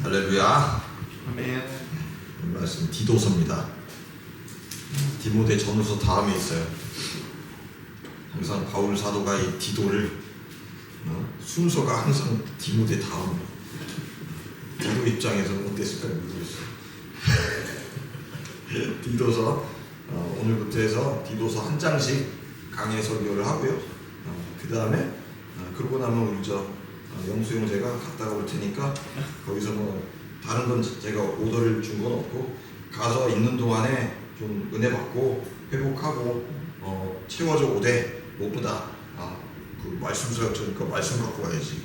할렐루야. 아멘. 말씀 디도서입니다. 디모데 전후서 다음에 있어요. 항상 바울 사도가 이 디도를 순서가 항상 디모데 다음. 디도 입장에서는 어땠을까 모르겠어요. 디도서 오늘부터 해서 디도서 한 장씩 강의 설교를 하고요. 그 다음에 그러고 나면 우리 영수 형제가 갔다가 올 테니까 거기서 뭐 다른 건 제가 오더를 준 건 없고 가서 있는 동안에 좀 은혜 받고 회복하고 채워져 오되 무엇보다 그 말씀 사역자니까 말씀 갖고 와야지.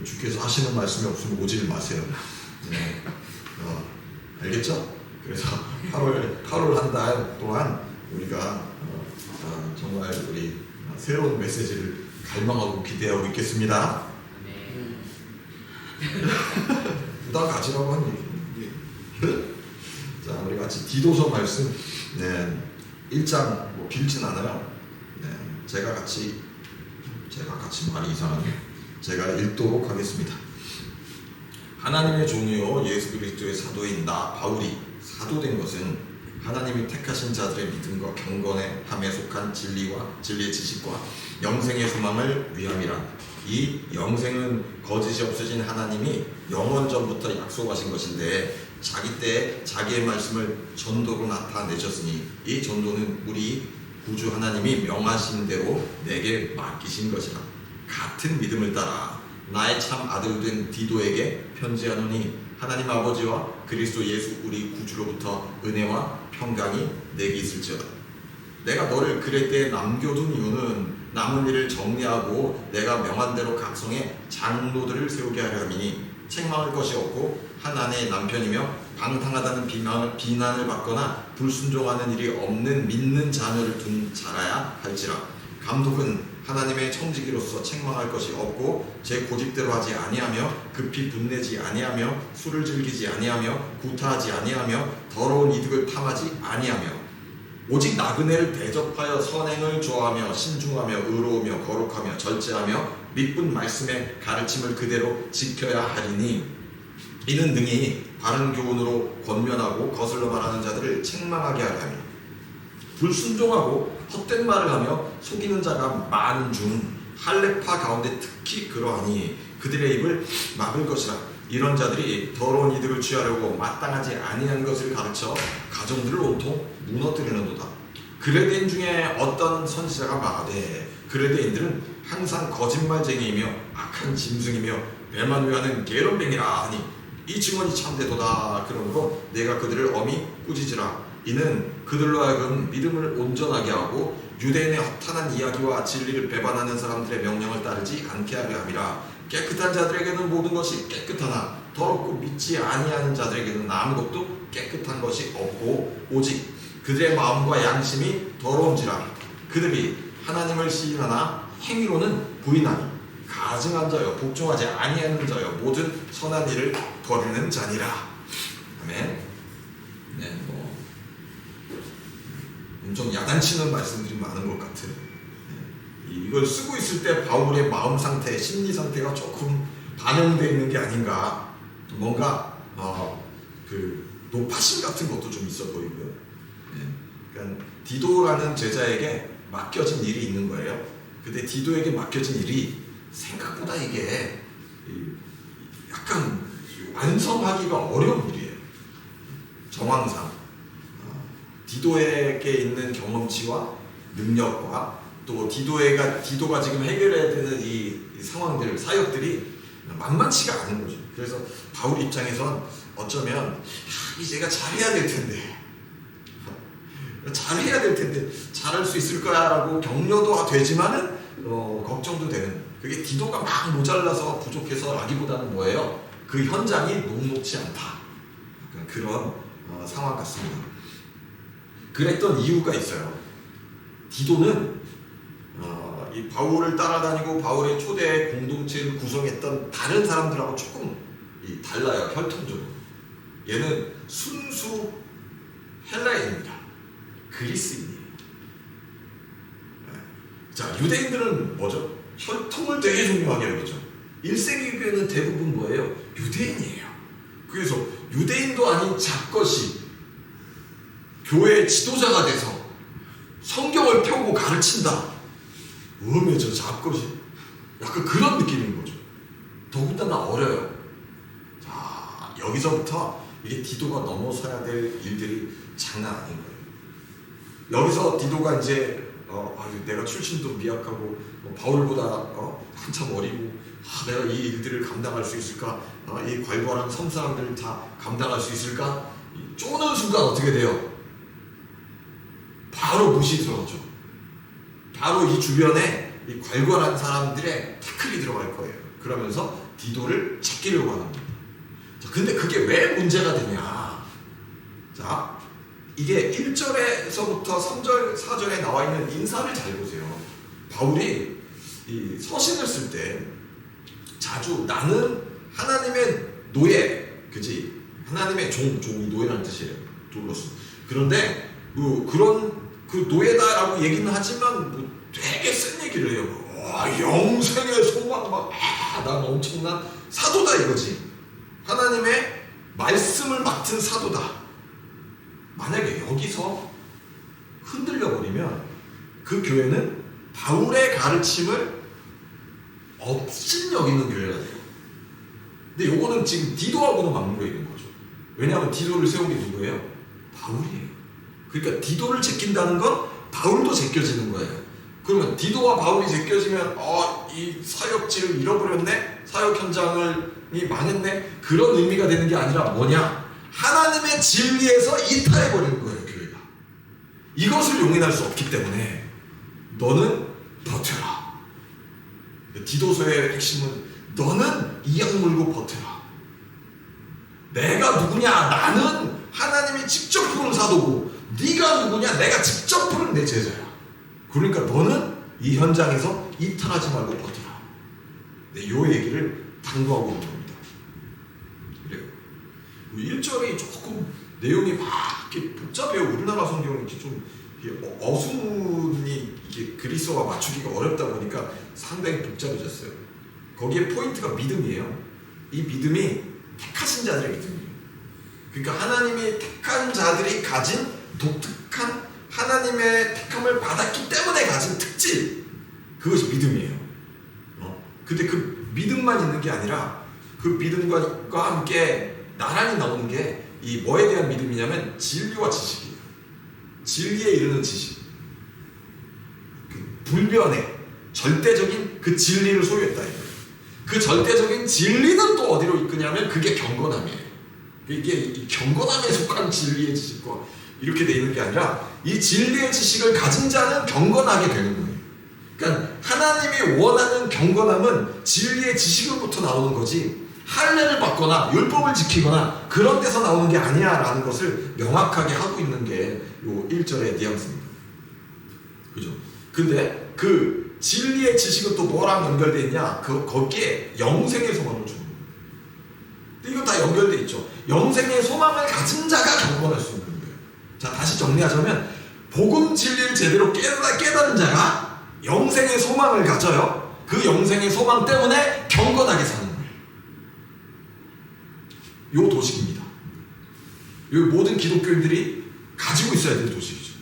주께서 하시는 말씀이 없으면 오질 마세요. 네. 알겠죠? 그래서 8월 한 달 동안 우리가 정말 우리 새로운 메시지를 갈망하고 기대하고 있겠습니다. 부담 가지라고 한 얘기입니다. 자, 우리 같이 디도서 말씀 1장 뭐 길진 않아요. 제가 같이 말이 이상하네. 제가 읽도록 하겠습니다. 하나님의 종이요 예수 그리스도의 사도인 나 바울이 사도된 것은 하나님이 택하신 자들의 믿음과 경건함에 속한 진리와 진리의 지식과 영생의 소망을 위함이라. 이 영생은 거짓이 없으신 하나님이 영원 전부터 약속하신 것인데 자기 때에 자기의 말씀을 전도로 나타내셨으니 이 전도는 우리 구주 하나님이 명하신 대로 내게 맡기신 것이라. 같은 믿음을 따라 나의 참 아들 된 디도에게 편지하노니 하나님 아버지와 그리스도 예수 우리 구주로부터 은혜와 평강이 내게 있을지어다. 내가 너를 그레테에 남겨둔 이유는 남은 일을 정리하고 내가 명한 대로 각성에 장로들을 세우게 하려 함이니 책망할 것이 없고 한 아내의 남편이며 방탕하다는 비난을 받거나 불순종하는 일이 없는 믿는 자녀를 둔 자라야 할지라. 감독은 하나님의 청지기로서 책망할 것이 없고 제 고집대로 하지 아니하며 급히 분내지 아니하며 술을 즐기지 아니하며 구타하지 아니하며 더러운 이득을 탐하지 아니하며 오직 나그네를 대접하여 선행을 좋아하며 신중하며 의로우며 거룩하며 절제하며 믿은 말씀의 가르침을 그대로 지켜야 하리니 이는 능히 바른 교훈으로 권면하고 거슬러 말하는 자들을 책망하게 하려 함이라. 불순종하고 헛된 말을 하며 속이는 자가 많은 중 할례파 가운데 특히 그러하니 그들의 입을 막을 것이라. 이런 자들이 더러운 이득을 취하려고 마땅하지 아니한 것을 가르쳐 가정들을 온통 무너뜨리는도다. 그레데인 중에 어떤 선지자가 말하되 그레데인들은 항상 거짓말쟁이이며 악한 짐승이며 배만 위하는 게으름뱅이라 하니 이 증언이 참되도다. 그러므로 내가 그들을 엄히 꾸짖으라. 이는 그들로 하여금 믿음을 온전하게 하고 유대인의 허탄한 이야기와 진리를 배반하는 사람들의 명령을 따르지 않게 하려 함이라. 깨끗한 자들에게는 모든 것이 깨끗하나 더럽고 믿지 아니하는 자들에게는 아무것도 깨끗한 것이 없고 오직 그들의 마음과 양심이 더러운지라. 그들이 하나님을 시인하나 행위로는 부인하니 가증한 자여 복종하지 아니하는 자여 모든 선한 일을 버리는 자니라. 아멘. 좀 야단치는 말씀들이 많은 것 같아요. 이걸 쓰고 있을 때 바울의 마음 상태, 심리 상태가 조금 반영되어 있는 게 아닌가. 뭔가 그 노파심 같은 것도 좀 있어 보이고요. 그러니까 디도라는 제자에게 맡겨진 일이 있는 거예요. 근데 디도에게 맡겨진 일이 생각보다 이게 약간 완성하기가 어려운 일이에요. 정황상 디도에게 있는 경험치와 능력과 또 디도가 지금 해결해야 되는 이 상황들, 사역들이 만만치가 않은 거죠. 그래서 바울 입장에선 어쩌면 이제 내가 잘해야 될 텐데 잘할 수 있을 거야 라고 격려도 되지만은 걱정도 되는, 그게 디도가 막 모자라서 부족해서 라기보다는 뭐예요? 그 현장이 녹록치 않다. 그런 상황 같습니다. 그랬던 이유가 있어요. 디도는 이 바울을 따라다니고 바울의 초대 공동체를 구성했던 다른 사람들하고 조금 달라요. 혈통적으로. 얘는 순수 헬라인입니다. 그리스인이에요. 자, 유대인들은 뭐죠? 혈통을 되게 중요하게 여기죠. 1세기 교회는 대부분 뭐예요? 유대인이에요. 그래서 유대인도 아닌 잡것이 교회의 지도자가 돼서 성경을 펴고 가르친다. 음에 저 잡것이 약간 그런 느낌인 거죠. 더군다나 어려요. 자, 여기서부터 이게 디도가 넘어서야 될 일들이 장난 아닌 거예요. 여기서 디도가 이제 내가 출신도 미약하고 바울보다 한참 어리고 내가 이 일들을 감당할 수 있을까? 이 괄괄한 섬 사람들을 다 감당할 수 있을까? 쪼는 순간 어떻게 돼요? 바로 무시스러워져. 바로 이 주변에 이 괄괄한 사람들의 태클이 들어갈 거예요. 그러면서 디도를 찾기려고 하는 겁니다. 자, 근데 그게 왜 문제가 되냐? 자, 이게 1절에서부터 3절, 4절에 나와 있는 인사를 잘 보세요. 바울이 이 서신을 쓸 때 자주 나는 하나님의 노예, 그지? 하나님의 종이 노예라는 뜻이에요. 돌로스. 그런데 그 노예다라고 얘기는 하지만 되게 센 얘기를 해요. 영생의 소망 난 엄청난 사도다 이거지. 하나님의 말씀을 맡은 사도다. 만약에 여기서 흔들려 버리면 그 교회는 바울의 가르침을 없인 여기는 교회가 돼요. 근데 요거는 지금 디도하고는 맞물려 있는 거죠. 왜냐하면 디도를 세운 게 누구예요? 바울이에요. 그러니까 디도를 제낀다는 건 바울도 제껴지는 거예요. 그러면 디도와 바울이 제껴지면 이 사역지를 잃어버렸네? 사역 현장이 망했네? 그런 의미가 되는 게 아니라 뭐냐? 하나님의 진리에서 이탈해버리는 거예요, 교회가. 이것을 용인할 수 없기 때문에 너는 버텨라. 디도서의 핵심은 너는 이악 물고 버텨라. 내가 누구냐? 나는 하나님이 직접 부른 사도고 네가 누구냐? 내가 직접 부른 내 제자야. 그러니까 너는 이 현장에서 이탈하지 말고 버텨라. 네, 요 얘기를 당부하고 있는 겁니다. 그래요. 1절이 조금 내용이 막 이렇게 복잡해요. 우리나라 성경은 이렇게 좀 어순이 이게 그리스어와 맞추기가 어렵다 보니까 상당히 복잡해졌어요. 거기에 포인트가 믿음이에요. 이 믿음이 택하신 자들의 믿음이에요. 그러니까 하나님이 택한 자들이 가진 독특한 하나님의 택함을 받았기 때문에 가진 특질, 그것이 믿음이에요. 근데 그 믿음만 있는 게 아니라 그 믿음과 함께 나란히 나오는 게 이 뭐에 대한 믿음이냐면 진리와 지식이에요. 진리에 이르는 지식. 그 불변의 절대적인 그 진리를 소유했다 이거예요. 그 절대적인 진리는 또 어디로 이끄냐면 그게 경건함이에요. 이게 이 경건함에 속한 진리의 지식과 이렇게 돼 있는 게 아니라 이 진리의 지식을 가진 자는 경건하게 되는 거예요. 그러니까 하나님이 원하는 경건함은 진리의 지식으로부터 나오는 거지 할례를 받거나 율법을 지키거나 그런 데서 나오는 게 아니야 라는 것을 명확하게 하고 있는 게 요 1절의 뉘앙스입니다. 그죠? 근데 그 진리의 지식은 또 뭐랑 연결되어 있냐? 거기에 영생의 소망을 주는 거예요. 이거 다 연결되어 있죠. 영생의 소망을 가진 자가 경건할 수 있는 거예요. 자, 다시 정리하자면 복음 진리를 제대로 깨달은 자가 영생의 소망을 가져요. 그 영생의 소망 때문에 경건하게 사는 거예요. 요 도식입니다. 요 모든 기독교인들이 가지고 있어야 될 도식이죠.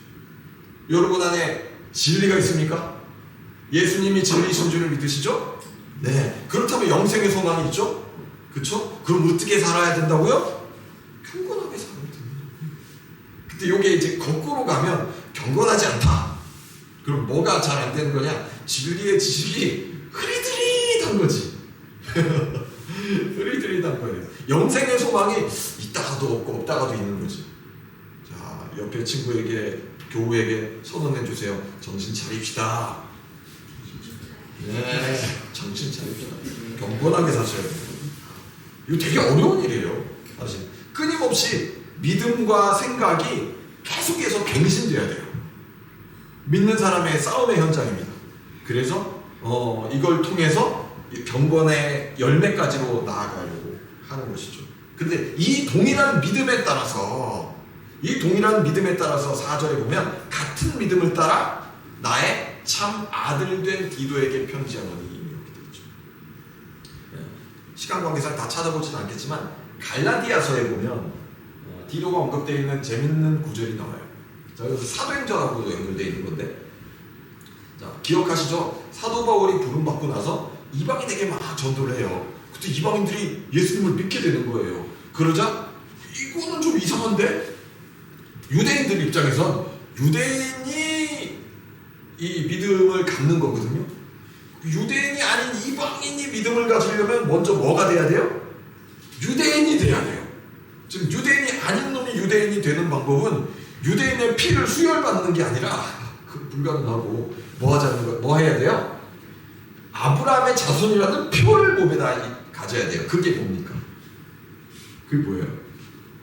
여러분 안에 진리가 있습니까? 예수님이 진리이신 줄을 믿으시죠? 네. 그렇다면 영생의 소망이 있죠? 그쵸? 그럼 어떻게 살아야 된다고요? 경건하게 살아야 됩니다. 근데 요게 이제 거꾸로 가면 경건하지 않다. 그럼 뭐가 잘 안 되는 거냐? 진리의 지식이 흐리드릿한 거지. 흐리드릿한 거예요. 영생의 소망이 있다가도 없고 없다가도 있는 거지. 자, 옆에 친구에게, 교우에게 선언해 주세요. 정신 차립시다. 네, 정신 차립시다. 경건하게 사셔야 돼요. 이거 되게 어려운 일이에요. 사실 끊임없이 믿음과 생각이 계속해서 갱신돼야 돼요. 믿는 사람의 싸움의 현장입니다. 그래서 이걸 통해서 경건의 열매까지로 나아가려고 하는 것이죠. 근데 이 동일한 믿음에 따라서 4절에 보면 같은 믿음을 따라 나의 참 아들 된 디도에게 편지하노니 이렇게 되죠. 시간 관계상 다 찾아보지는 않겠지만 갈라디아서에 보면 디도가 언급되어 있는 재밌는 구절이 나와요. 자, 여기서 사도행전하고도 연결되어 있는 건데, 자, 기억하시죠? 사도 바울이 부름받고 나서 이방인에게 막 전도를 해요. 그때 이방인들이 예수님을 믿게 되는 거예요. 그러자 이거는 좀 이상한데? 유대인들 입장에선 유대인이 이 믿음을 갖는 거거든요. 유대인이 아닌 이방인이 믿음을 가지려면 먼저 뭐가 돼야 돼요? 유대인이 돼야 돼요. 지금 유대인이 아닌 놈이 유대인이 되는 방법은 유대인의 피를 수혈받는 게 아니라 불가능하고 뭐 하자는 거예요? 뭐 해야 돼요? 아브라함의 자손이라는 표를 몸에다 가져야 돼요. 그게 뭡니까? 그게 뭐예요?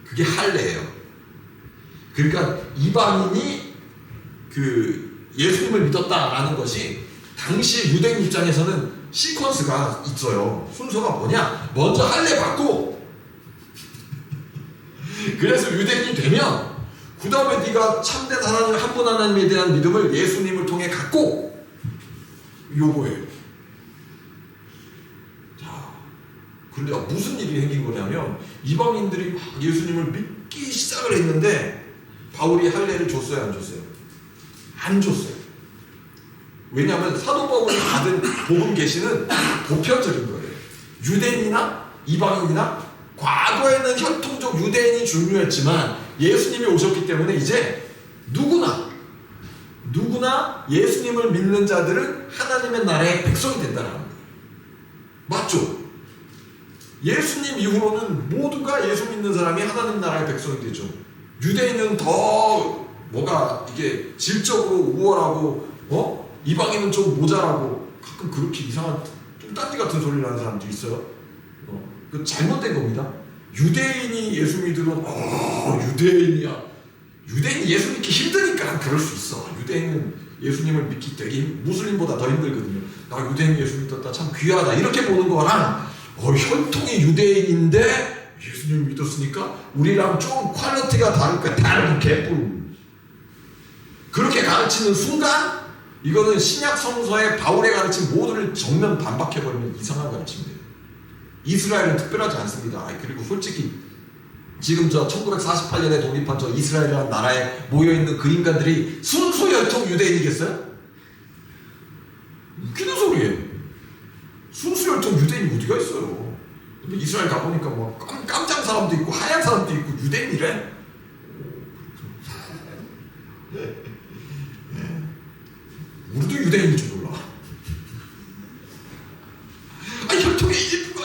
그게 할례예요. 그러니까 이방인이 예수님을 믿었다라는 것이 당시 유대인 입장에서는 시퀀스가 있어요. 순서가 뭐냐? 먼저 할례 받고 그래서 유대인이 되면 그 다음에 네가 참된 하나님 한 분 하나님에 대한 믿음을 예수님을 통해 갖고 요거예요. 자, 그런데 무슨 일이 생긴 거냐면 이방인들이 막 예수님을 믿기 시작을 했는데 바울이 할례를 줬어요, 안 줬어요? 안 줬어요. 왜냐하면 사도 바울이 받은 복음 계시는 보편적인 거예요. 유대인이나 이방인이나 과거에는 혈통적 유대인이 중요했지만 예수님이 오셨기 때문에 이제 누구나 예수님을 믿는 자들은 하나님의 나라의 백성이 된다는 거예요. 맞죠? 예수님 이후로는 모두가 예수 믿는 사람이 하나님 나라의 백성이 되죠. 유대인은 더 뭐가 이게 질적으로 우월하고 이방인은 좀 모자라고 가끔 그렇게 이상한 뚱딴지 같은 소리를 하는 사람도 있어요. 그 잘못된 겁니다. 유대인이 예수 믿으면 유대인이야. 유대인이 예수 믿기 힘드니까 그럴 수 있어. 유대인은 예수님을 믿기 되게 무슬림보다 더 힘들거든요. 나 유대인 예수 믿었다 참 귀하다 이렇게 보는 거랑 혈통이 유대인인데 예수님 믿었으니까 우리랑 좀 퀄리티가 다르니까 다른 개뿔 그렇게 가르치는 순간 이거는 신약 성서에 바울의 가르침 모두를 정면 반박해버리면 이상한 가르침이에요. 이스라엘은 특별하지 않습니다. 그리고 솔직히 지금 저 1948년에 독립한 저 이스라엘이라는 나라에 모여있는 그 인간들이 순수 혈통 유대인이겠어요? 웃기는 소리예요. 순수 혈통 유대인이 어디가 있어요? 근데 이스라엘 가보니까 뭐 깜장 사람도 있고 하얀 사람도 있고 유대인이래? 우리도 유대인인 줄 몰라. 혈통의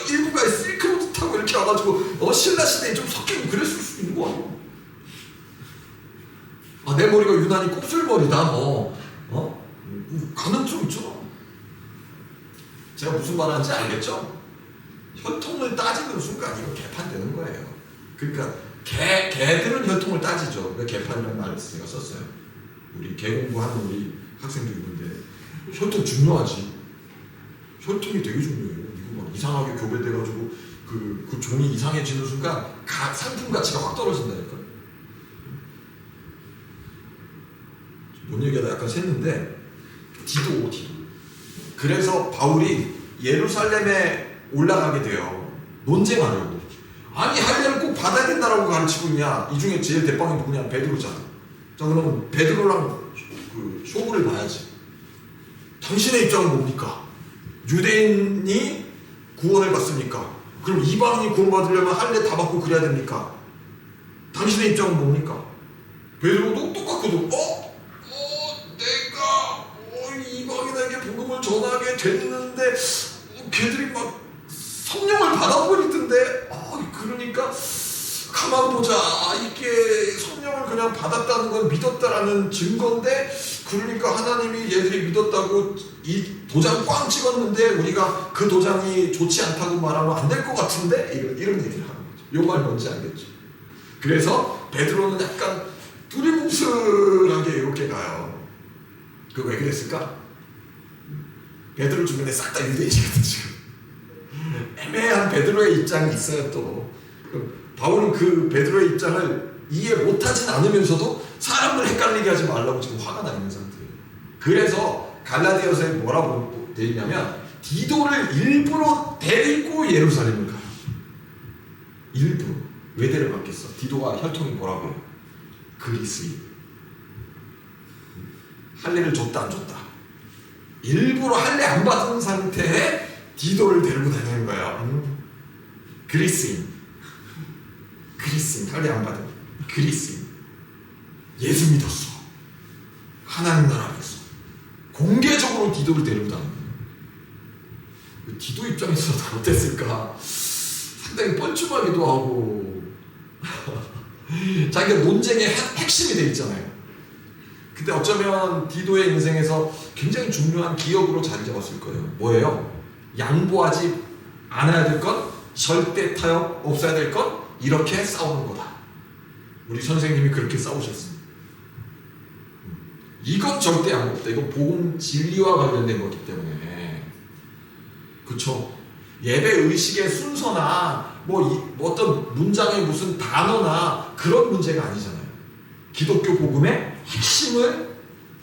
일부가 실크로드 타고 이렇게 와가지고 신라 시대에 좀 섞이고 그랬을 수 있는 거 아니야? 내 머리가 유난히 곱슬머리다 가능성 있죠. 제가 무슨 말 하는지 알겠죠? 혈통을 따지는 순간 이거 개판되는 거예요. 그러니까 개들은 혈통을 따지죠. 왜 개판이라는 말을 제가 썼어요. 우리 개 공부하는 우리 학생도 있는데 혈통 중요하지. 혈통이 되게 중요해요. 이거 막 이상하게 교배돼가지고 그 종이 이상해지는 순간 상품 가치가 확 떨어진다니까. 뭔 얘기하다 약간 샜는데 디도. 그래서 바울이 예루살렘에 올라가게 돼요. 논쟁하려고. 아니 할례를 꼭 받아야 된다라고 가르치고 있냐. 이 중에 제일 대빵이 누구냐? 베드로잖아. 자 그러면 베드로랑 쇼부를 봐야지. 당신의 입장은 뭡니까? 유대인이 구원을 받습니까? 그럼 이방인이 구원받으려면 할례 다 받고 그래야 됩니까? 당신의 입장은 뭡니까? 베드로도 똑같거든. 내가 이방인에게 복음을 전하게 됐는데 걔들이 막 성령을 받아버리던데 그러니까 가만 보자. 이게 성령을 그냥 받았다는 건 믿었다라는 증거인데 그러니까 하나님이 얘들이 믿었다고 이 도장 꽝 찍었는데 우리가 그 도장이 좋지 않다고 말하면 안 될 것 같은데 이런 얘기를 하는 거죠. 요 말 뭔지 알겠죠? 그래서 베드로는 약간 두리뭉술하게 이렇게 가요. 그 왜 그랬을까? 베드로 주변에 싹 다 유대인이거든 지금. 애매한 베드로의 입장이 있어요 또. 바울은 그 베드로의 입장을 이해 못하진 않으면서도 사람을 헷갈리게 하지 말라고 지금 화가 나 있는 상태예요. 그래서 갈라디아서에 뭐라고 되어 있냐면 디도를 일부러 데리고 예루살렘을 가요. 일부러 외대를 받겠어. 디도가 혈통이 뭐라고요? 그리스인. 할례를 줬다 안 줬다. 일부러 할례 안 받은 상태에 디도를 데리고 다니는 거예요. 그리스인. 할례 안 받은 그리스인. 예수 믿었어. 하나님 나라겠어. 공개적으로 디도를 데리고 다니는 거예요. 디도 입장에서는 어땠을까? 상당히 뻘쭘하기도 하고 자기가 논쟁의 핵심이 돼 있잖아요. 근데 어쩌면 디도의 인생에서 굉장히 중요한 기억으로 자리 잡았을 거예요. 뭐예요? 양보하지 않아야 될 것, 절대 타협 없어야 될 것, 이렇게 싸우는 거다. 우리 선생님이 그렇게 싸우셨습니다. 이건 절대 양보 없다. 이건 복음 진리와 관련된 거기 때문에. 그쵸? 예배 의식의 순서나 뭐 어떤 문장의 무슨 단어나 그런 문제가 아니잖아요. 기독교 복음의 핵심을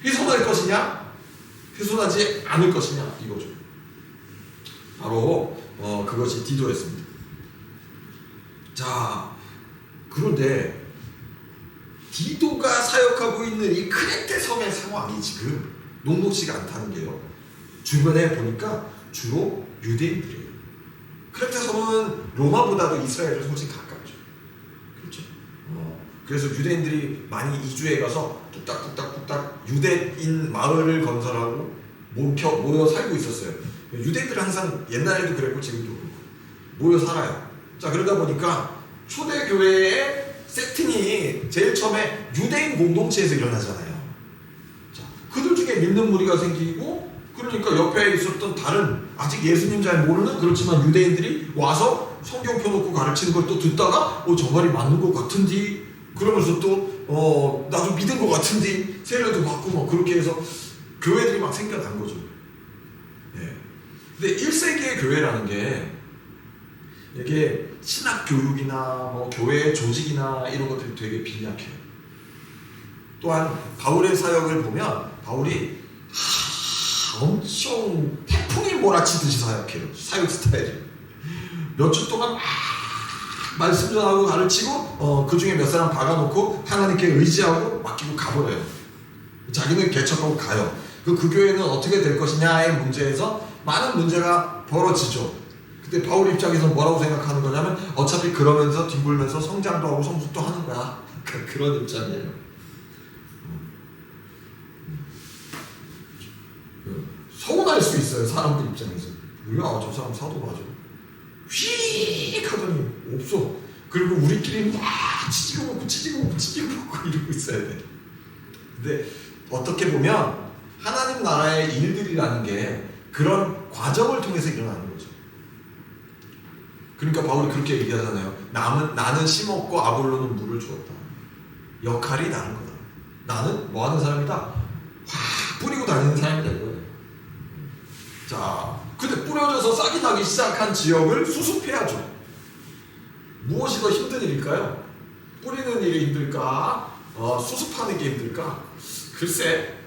훼손할 것이냐, 훼손하지 않을 것이냐, 이거죠. 바로 그것이 디도였습니다. 자, 그런데 디도가 사역하고 있는 이 크레테 섬의 상황이 지금 녹록지가 않다는 게요. 주변에 보니까 주로 유대인들이에요. 크레테 섬은 로마보다도 이스라엘을 훨씬 가깝죠. 그렇죠. 그래서 유대인들이 많이 이주해 가서 뚝딱뚝딱 유대인 마을을 건설하고 모여 살고 있었어요. 유대인들은 항상 옛날에도 그랬고 지금도 그렇고 모여 살아요. 자, 그러다 보니까 초대교회의 세팅이 제일 처음에 유대인 공동체에서 일어나잖아요. 자, 그들 중에 믿는 무리가 생기고, 그러니까 옆에 있었던 다른 아직 예수님 잘 모르는 그렇지만 유대인들이 와서 성경 펴놓고 가르치는 걸 또 듣다가 저 말이 맞는 것 같은데, 그러면서 또 나도 믿은 것 같은데 세례도 받고 뭐 그렇게 해서 교회들이 막 생겨난 거죠. 예. 근데 1세기의 교회라는 게 이게 신학 교육이나 뭐 교회 조직이나 이런 것들이 되게 빈약해요. 또한 바울의 사역을 보면 바울이 엄청 태풍이 몰아치듯이 사역해요. 사역 스타일이. 몇 주 동안 말씀 전하고 가르치고 그 중에 몇 사람 박아놓고 하나님께 의지하고 맡기고 가버려요. 자기는 개척하고 가요. 그 교회는 어떻게 될 것이냐의 문제에서 많은 문제가 벌어지죠. 근데 바울 입장에서 뭐라고 생각하는 거냐면 어차피 그러면서 뒹굴면서 성장도 하고 성숙도 하는 거야. 그런 입장이에요. 서운할 수 있어요. 사람들 입장에서. 뭐야, 저 사람 사도 맞아. 휙 하더니 없어. 그리고 우리끼리 막 치지고 먹고 이러고 있어야 돼. 근데 어떻게 보면 하나님 나라의 일들이라는 게 그런 과정을 통해서 일어나는 거죠. 그러니까 바울이 그렇게 얘기하잖아요. 나는 심었고 아볼로는 물을 주었다. 역할이 다른 거다. 나는 뭐 하는 사람이다? 확 뿌리고 다니는 사람이다 이거예요. 자, 근데 뿌려져서 싹이 나기 시작한 지역을 수습해야죠. 무엇이 더 힘든 일일까요? 뿌리는 일이 힘들까? 수습하는 게 힘들까? 글쎄,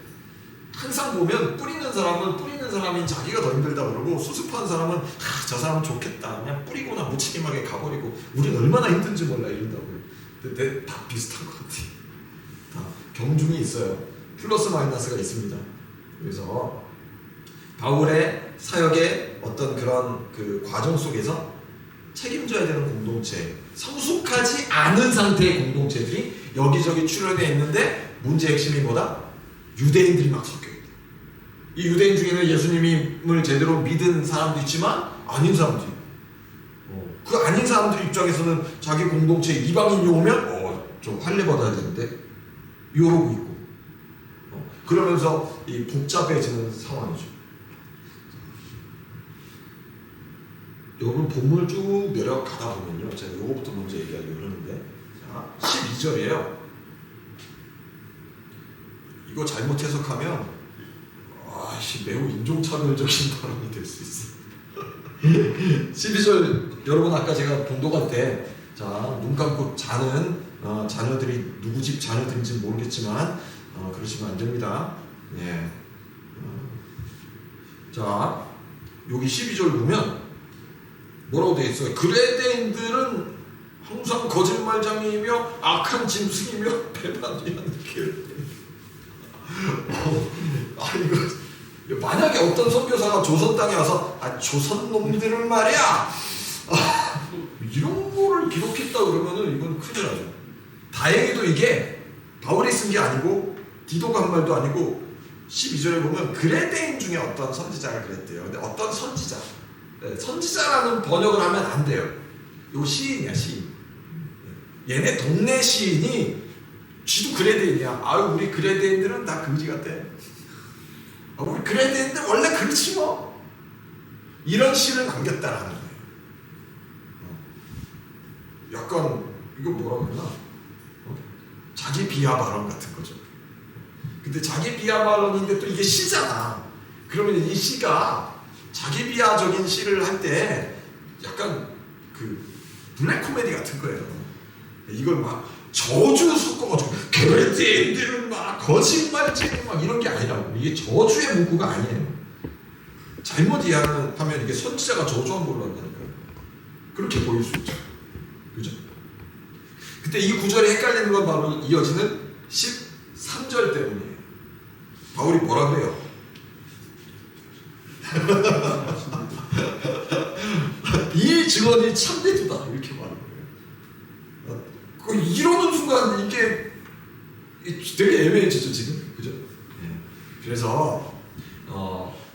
항상 보면 뿌리는 사람은 뿌리는 사람인 자기가 더 힘들다 그러고, 수습하는 사람은 저 사람 좋겠다 그냥 뿌리고나 무책임하게 가버리고 우린 얼마나 힘든지 몰라 이런다고요. 근데 다 비슷한 것 같아요. 다 경중이 있어요. 플러스 마이너스가 있습니다. 그래서 바울의 사역의 어떤 그런 그 과정 속에서 책임져야 되는 공동체, 성숙하지 않은 상태의 공동체들이 여기저기 출현해 있는데, 문제 핵심이 뭐다? 유대인들이 막 섞여 있다. 이 유대인 중에는 예수님을 제대로 믿은 사람도 있지만 아닌 사람도 있고, 그 아닌 사람들 입장에서는 자기 공동체에 이방인이 오면 좀 환례 받아야 되는데 이러고 있고, 그러면서 이 복잡해지는 상황이죠. 여러분 본문을 쭉 내려가다 보면요, 제가 요거부터 먼저 얘기하려고 그러는데, 자, 12절이에요. 이거 잘못 해석하면 매우 인종차별적인 발언이 될 수 있어요. 12절 여러분 아까 제가 봉독할 때, 자, 눈 감고 자는 자녀들이 누구 집 자녀들인지 모르겠지만 그러시면 안 됩니다. 예. 자, 여기 12절 보면 뭐라고 되어 있어요? 그레데인들은 항상 거짓말장이며 악한 짐승이며 배반이라는 길. 이거 만약에 어떤 선교사가 조선 땅에 와서 조선 놈들을 말이야 이런 거를 기록했다 그러면은 이건 큰일 나죠. 다행히도 이게 바울이 쓴 게 아니고 디도가 한 말도 아니고 12절에 보면 그레데인 중에 어떤 선지자가 그랬대요. 근데 어떤 선지자, 선지자라는 번역을 하면 안 돼요. 이거 시인이야, 시인. 얘네 동네 시인이 쥐도 그레데인이야. 아유, 우리 그레데인들은 다 그지 같대. 우리 그레데인들 원래 그렇지 뭐. 이런 시를 남겼다라는 거예요. 약간 이거 뭐라 그러나? 자기 비하 발언 같은 거죠. 근데 자기 비하 발언인데 또 이게 시잖아. 그러면 이 시가 자기 비하적인 시를 할 때 약간 그 블랙 코미디 같은 거예요. 이걸 막 저주 섞어가지고 그레데인들은 막 거짓말쟁이 막 이런 게 아니라고. 이게 저주의 문구가 아니에요. 잘못 이해하면 이게 선지자가 저주한 걸로 한다니까요. 그렇게 보일 수 있죠. 그죠? 그때 이 구절이 헷갈리는 건 바로 이어지는 13절 때문이에요. 바울이 뭐라 그래요? 이 증언이 참되도다 이렇게 말하는 거예요. 이러는 순간 이게 되게 애매해지죠 지금, 그죠? 그래서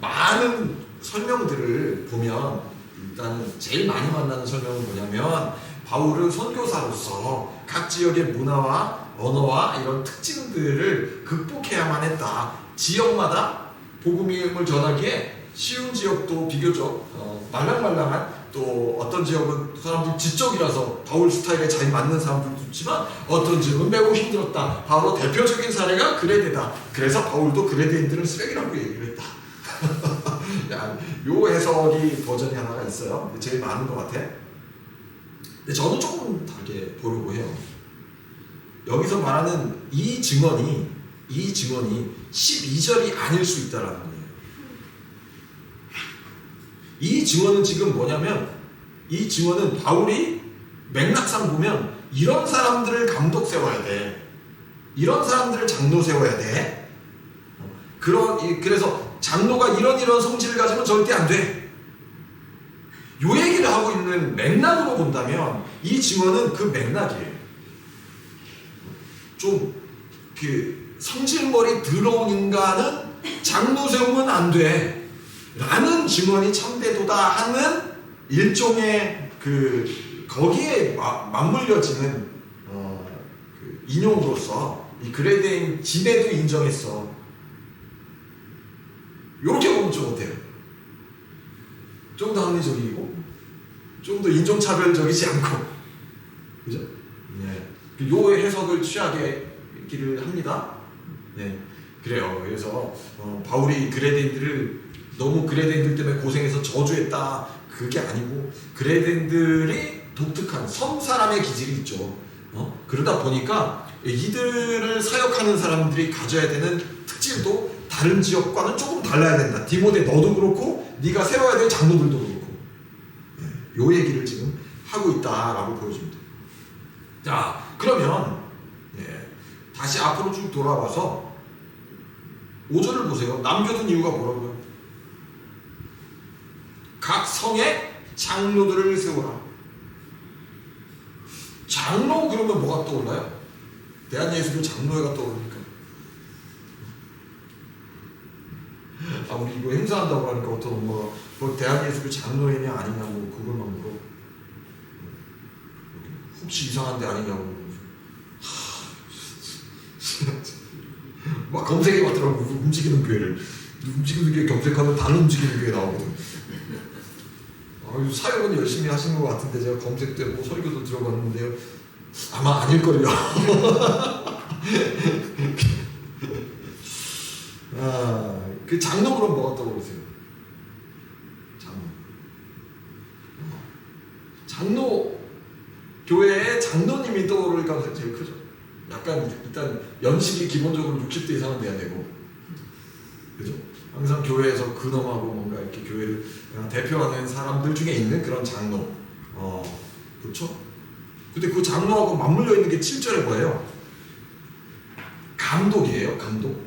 많은 설명들을 보면 일단 제일 많이 만나는 설명은 뭐냐면 바울은 선교사로서 각 지역의 문화와 언어와 이런 특징들을 극복해야만 했다. 지역마다 복음을 전하기에 쉬운 지역도 비교적 말랑말랑한, 또 어떤 지역은 사람들이 지적이라서 바울 스타일에 잘 맞는 사람들도 있지만 어떤 지역은 매우 힘들었다. 바로 대표적인 사례가 그레데다. 그래서 바울도 그레데인들은 쓰레기라고 얘기를 했다. 요 해석이 버전이 하나가 있어요. 제일 많은 것 같아. 근데 저는 조금 다르게 보려고 해요. 여기서 말하는 이 증언이 12절이 아닐 수 있다라는 거예요. 이 증언은 지금 뭐냐면, 이 증언은 바울이 맥락상 보면 이런 사람들을 감독 세워야 돼. 이런 사람들을 장로 세워야 돼. 그래서 장로가 이런 성질을 가지면 절대 안 돼. 요 얘기를 하고 있는 맥락으로 본다면 이 증언은 그 맥락이에요. 좀 성질머리 더러운 인간은 장로 세우면 안 돼 라는 증언이 참되도다 하는 일종의 거기에 맞물려지는 인용으로서 이 그레데인 지네도 인정했어. 요렇게 보면 좀 어때요? 좀 더 합리적이고 좀 더 인종차별적이지 않고, 그죠? 네. 요 해석을 취하기를 합니다. 네, 그래요. 그래서 바울이 그레데인들을 너무 그레데인들 때문에 고생해서 저주했다 그게 아니고, 그레데인들이 독특한 섬 사람의 기질이 있죠. 그러다 보니까 이들을 사역하는 사람들이 가져야 되는 특질도 다른 지역과는 조금 달라야 된다. 디모데 너도 그렇고 네가 세워야 될 장로들도 그렇고, 요 얘기를 지금 하고 있다라고 보여줍니다. 자, 그러면 다시 앞으로 쭉 돌아와서 5절을 보세요. 남겨둔 이유가 뭐라고요? 각 성에 장로들을 세우라. 장로 그러면 뭐가 떠올라요? 대한예수교 장로회가 떠오르니까. 우리 이거 행사한다고 하니까 어떤 엄마가 뭐 대한예수교 장로회냐 아니냐고 그걸만 물어. 혹시 이상한 데 아니냐고. 막 검색해봤더라고. 움직이는 교회를. 움직이는 교회 검색하면 다른 움직이는 교회 나오거든. 사역은 열심히 하신 것 같은데 제가 검색되고 설교도 들어봤는데요. 아마 아닐걸요. 그 장로 그럼 뭐가 떠오르세요? 장로 교회에 장로님이 떠오를 가능성이 제일 크죠. 약간 일단 연식이 기본적으로 60대 이상은 돼야 되고, 그죠? 항상 교회에서 근엄하고 뭔가 이렇게 교회를 대표하는 사람들 중에 있는 그런 장로, 그렇죠? 근데 그 장로하고 맞물려 있는 게 7절에 뭐예요? 감독이에요. 감독.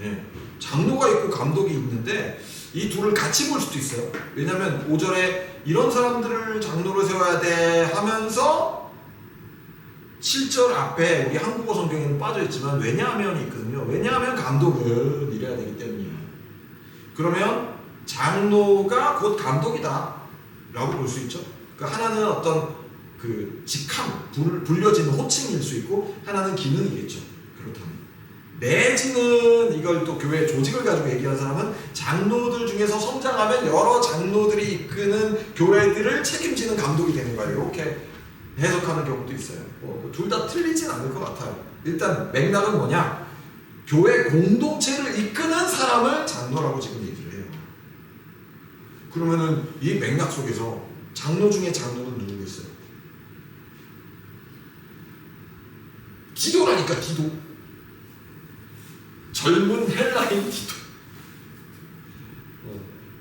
네. 장로가 있고 감독이 있는데 이 둘을 같이 볼 수도 있어요. 왜냐하면 5절에 이런 사람들을 장로로 세워야 돼 하면서 7절 앞에 우리 한국어 성경에는 빠져있지만 왜냐하면이 있거든요. 왜냐하면 감독은 이래야 되기 때문이에요. 그러면 장로가 곧 감독이다 라고 볼 수 있죠. 그러니까 하나는 어떤 그 직함, 불려지는 호칭일 수 있고 하나는 기능이겠죠. 그렇다면 내지는 이걸 또 교회 조직을 가지고 얘기하는 사람은 장로들 중에서 성장하면 여러 장로들이 이끄는 교회들을 책임지는 감독이 되는 거예요. 이렇게 해석하는 경우도 있어요. 둘 다 틀리진 않을 것 같아요. 일단 맥락은 뭐냐? 교회 공동체를 이끄는 사람을 장로라고 지금 얘기를 해요. 그러면은 이 맥락 속에서 장로 중에 장로는 누구겠어요? 디도라니까, 디도. 젊은 헬라인 디도.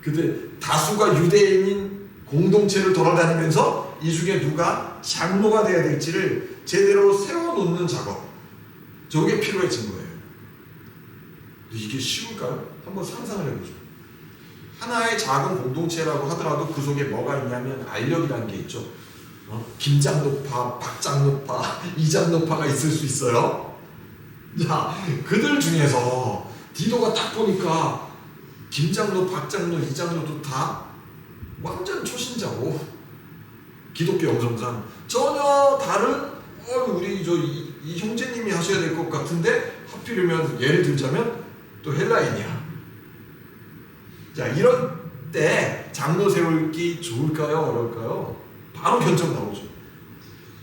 근데 다수가 유대인인 공동체를 돌아다니면서 이 중에 누가 장로가 돼야 될지를 제대로 세워놓는 작업, 저게 필요해진 거예요. 이게 쉬울까요? 한번 상상을 해보죠. 하나의 작은 공동체라고 하더라도 그 속에 뭐가 있냐면 알력이라는 게 있죠. 김장로파, 박장로파, 이장로파가 있을 수 있어요. 자, 그들 중에서 디도가 딱 보니까 김장로, 박장로, 이장로도 다 완전 초신자고 기독교 영성상 전혀 다른 우리 이 형제님이 하셔야 될 것 같은데 하필이면 예를 들자면 또 헬라인이야. 자, 이런 때 장로 세울기 좋을까요? 어려울까요? 바로 견적 나오죠.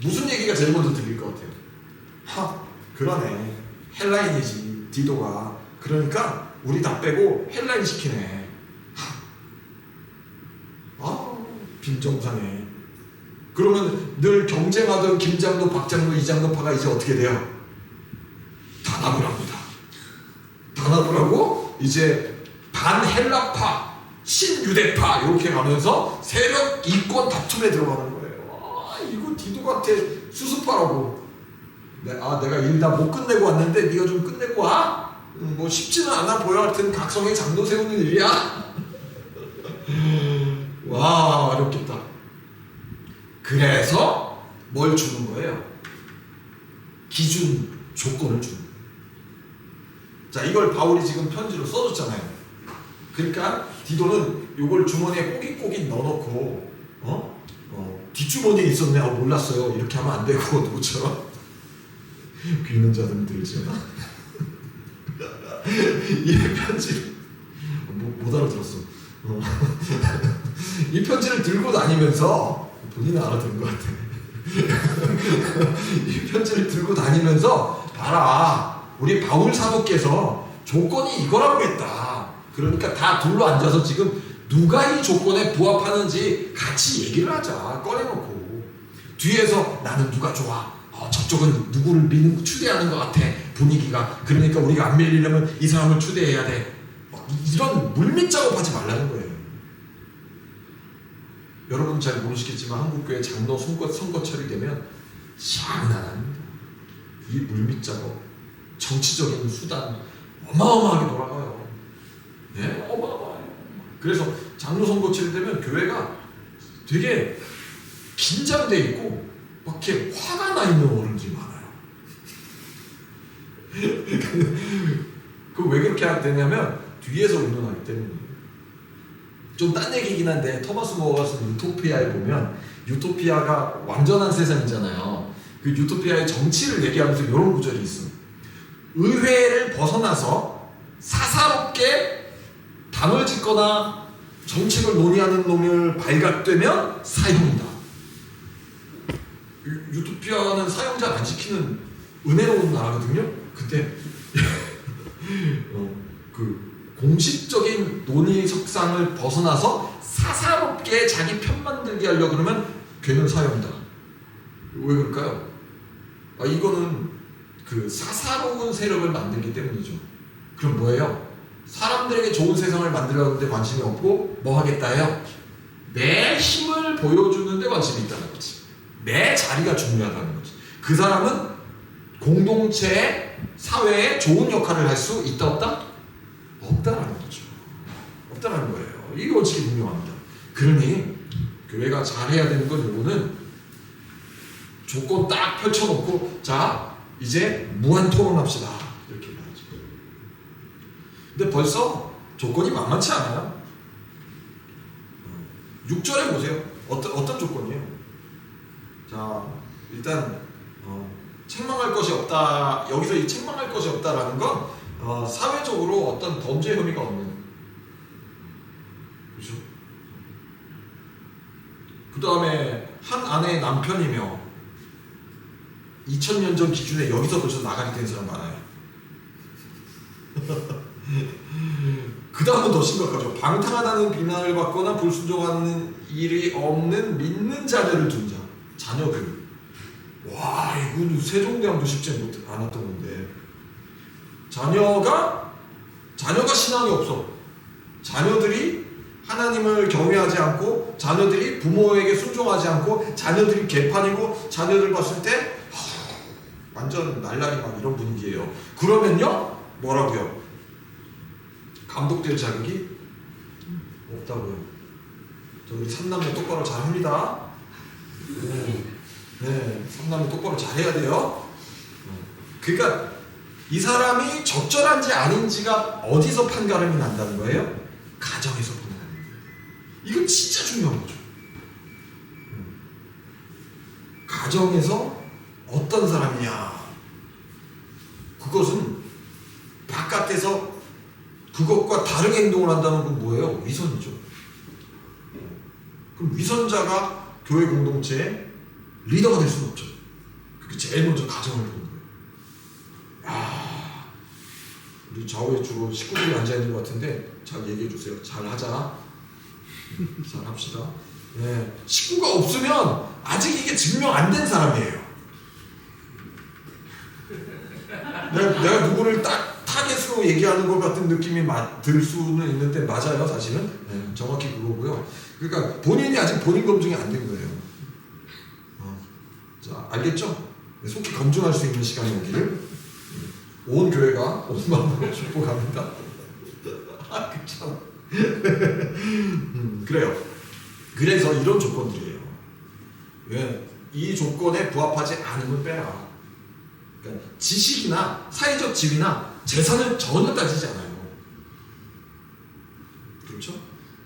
무슨 얘기가 제일 먼저 들릴 것 같아요? 그러네. 헬라인이지, 디도가. 그러니까 우리 다 빼고 헬라인 시키네. 빈정상해. 그러면 늘 경쟁하던 김장로, 박장로, 이장로파가 이제 어떻게 돼요? 단합을 합니다. 단합을 하고 이제 반헬라파, 신유대파 이렇게 가면서 세력 이권 다툼에 들어가는 거예요. 이거 디도 같아. 수습하라고. 내가 일 다 못 끝내고 왔는데 네가 좀 끝내고 와? 뭐 쉽지는 않아 보여. 하여튼 각성의 장로 세우는 일이야. 와, 어렵겠다. 그래서 뭘 주는 거예요? 기준, 조건을 주는 거예요. 자, 이걸 바울이 지금 편지로 써줬잖아요. 그러니까 디도는 이걸 주머니에 꼬깃꼬깃 넣어놓고 뒷주머니에 있었네. 몰랐어요. 이렇게 하면 안 되고 누구처럼 귀는 자들은 들지마. 이 편지를 못 알아들었어. 이 편지를 들고 다니면서 본인은 알아듣는 것 같아. 이 편지를 들고 다니면서 봐라, 우리 바울 사도께서 조건이 이거라고 했다. 그러니까 다 둘러 앉아서 지금 누가 이 조건에 부합하는지 같이 얘기를 하자. 꺼내놓고 뒤에서 나는 누가 좋아, 저쪽은 누구를 추대하는 것 같아, 분위기가. 그러니까 우리가 안 밀리려면 이 사람을 추대해야 돼. 이런 물밑 작업하지 말라는 거예요. 여러분 잘 모르시겠지만 한국교회 장로 선거철이 되면 장난합니다. 이 물밑 작업, 정치적인 수단 어마어마하게 돌아가요. 네? 어마어마해요. 그래서 장로 선거철이 되면 교회가 되게 긴장돼 있고 막 이렇게 화가 나 있는 어른들이 많아요. 그 왜 그렇게 되냐면 뒤에서 운동하기 때문이에요. 좀 딴 얘기긴 한데 토마스 모어가 쓴 유토피아에 보면 유토피아가 완전한 세상이잖아요. 그 유토피아의 정치를 얘기하면서 이런 구절이 있어. 의회를 벗어나서 사사롭게 당을 짓거나 정책을 논의하는 놈을 발각되면 사형이다. 유토피아는 사형자 안 시키는 은혜로운 나라거든요. 근데 그 공식적인 논의 석상을 벗어나서 사사롭게 자기 편 만들게 하려고 그러면 걔는 사형이다. 왜 그럴까요? 이거는 그 사사로운 세력을 만들기 때문이죠. 그럼 뭐예요? 사람들에게 좋은 세상을 만들려는데 관심이 없고 뭐 하겠다 해요? 내 힘을 보여주는 데 관심이 있다는 거지. 내 자리가 중요하다는 거지. 그 사람은 공동체에, 사회에 좋은 역할을 할 수 있다 없다? 없다라는 거죠. 없다라는 거예요. 이 원칙이 분명합니다. 그러니 교회가 잘해야 되는 건 요거는 조건 딱 펼쳐놓고 자 이제 무한 토론합시다 이렇게 해야죠. 근데 벌써 조건이 만만치 않아요. 6절에 보세요. 어떤 조건이에요? 자 일단 책망할 것이 없다. 여기서 이 책망할 것이 없다라는 건 사회적으로 어떤 범죄 혐의가 없는, 그렇죠? 그 다음에 한 아내의 남편이며 2000년 전 기준에 여기서 벌써 나가게 된 사람 많아요. 그 다음은 더 심각하죠. 방탕하다는 비난을 받거나 불순종하는 일이 없는 믿는 자녀를 둔 자, 자녀들. 와, 이건 세종대왕도 쉽지 않았던 건데. 자녀가 신앙이 없어. 자녀들이 하나님을 경외하지 않고, 자녀들이 부모에게 순종하지 않고, 자녀들이 개판이고, 자녀들 봤을 때 완전 날라리 막 이런 분위기예요. 그러면요, 뭐라고요? 감독될 자격이 없다고요. 저희 삼남매 똑바로 잘합니다. 네, 삼남매 똑바로 잘해야 돼요. 그러니까 이 사람이 적절한지 아닌지가 어디서 판가름이 난다는 거예요? 가정에서 판가름이. 이건 진짜 중요한 거죠. 가정에서 어떤 사람이냐, 그것은 바깥에서 그것과 다른 행동을 한다는 건 뭐예요? 위선이죠. 그럼 위선자가 교회 공동체의 리더가 될 수는 없죠. 그게 제일 먼저 가정을 보는 거예요. 우리 좌우에 주로 식구들이 앉아있는 것 같은데 잘 얘기해 주세요. 잘 하자. 잘 합시다. 네. 식구가 없으면 아직 이게 증명 안 된 사람이에요. 내가 누구를 타겟으로 얘기하는 것 같은 느낌이 들 수는 있는데 맞아요, 사실은. 네, 정확히 그거고요. 그러니까 본인이 아직 본인 검증이 안 된 거예요. 자, 알겠죠? 속히 검증할 수 있는 시간이 오기를 온 교회가 온 마음으로 축복합니다. 그쵸? 그래요. 그래서 이런 조건들이에요. 왜? 이 조건에 부합하지 않으면 빼라. 그러니까 지식이나 사회적 지위나 재산을 전혀 따지지 않아요. 그렇죠?